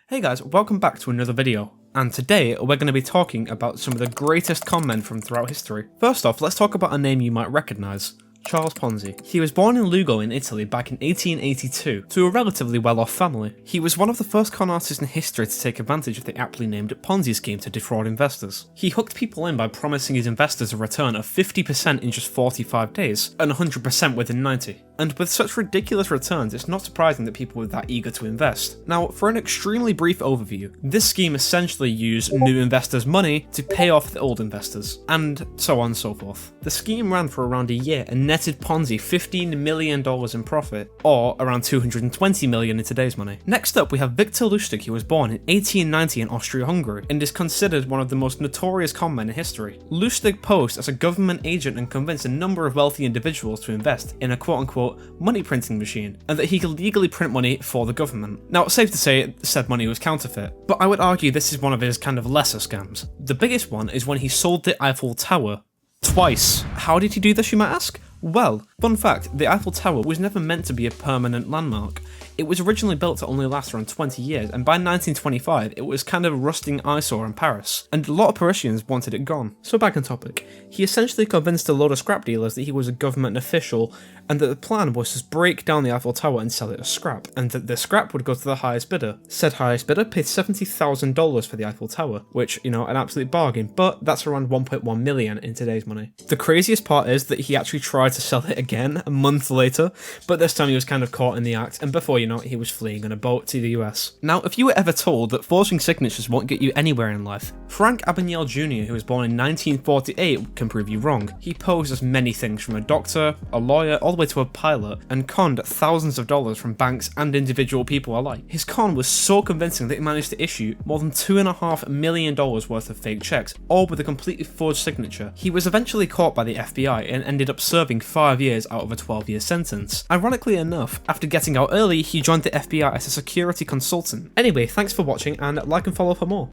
Hey guys, welcome back to another video, and today we're going to be talking about some of the greatest con men from throughout history. First off, let's talk about a name you might recognise. Charles Ponzi. He was born in Lugo in Italy back in 1882 to a relatively well-off family. He was one of the first con artists in history to take advantage of the aptly named Ponzi scheme to defraud investors. He hooked people in by promising his investors a return of 50% in just 45 days and 100% within 90. And with such ridiculous returns, it's not surprising that people were that eager to invest. Now, for an extremely brief overview, this scheme essentially used new investors' money to pay off the old investors, and so on and so forth. The scheme ran for around a year and netted Ponzi $15 million in profit, or around $220 million in today's money. Next up, we have Victor Lustig, who was born in 1890 in Austria-Hungary, and is considered one of the most notorious con men in history. Lustig posed as a government agent and convinced a number of wealthy individuals to invest in a quote-unquote money printing machine, and that he could legally print money for the government. Now, it's safe to say said money was counterfeit, but I would argue this is one of his kind of lesser scams. The biggest one is when he sold the Eiffel Tower twice. How did he do this, you might ask? Well, fun fact, the Eiffel Tower was never meant to be a permanent landmark. It was originally built to only last around 20 years, and by 1925 it was kind of a rusting eyesore in Paris, and a lot of Parisians wanted it gone. So back on topic, he essentially convinced a load of scrap dealers that he was a government official, and that the plan was to break down the Eiffel Tower and sell it as scrap, and that the scrap would go to the highest bidder. Said highest bidder paid $70,000 for the Eiffel Tower, which, you know, an absolute bargain, but that's around 1.1 million in today's money. The craziest part is that he actually tried to sell it again a month later, but this time he was kind of caught in the act, and before you know it, he was fleeing on a boat to the US. Now, if you were ever told that forging signatures won't get you anywhere in life, Frank Abagnale Jr., who was born in 1948, can prove you wrong. He posed as many things, from a doctor, a lawyer, all the way to a pilot, and conned thousands of dollars from banks and individual people alike. His con was so convincing that he managed to issue more than $2.5 million worth of fake checks, all with a completely forged signature. He was eventually caught by the FBI and ended up serving 5 years out of a 12-year sentence. Ironically enough, after getting out early, he joined the FBI as a security consultant. Anyway, thanks for watching, and like and follow for more.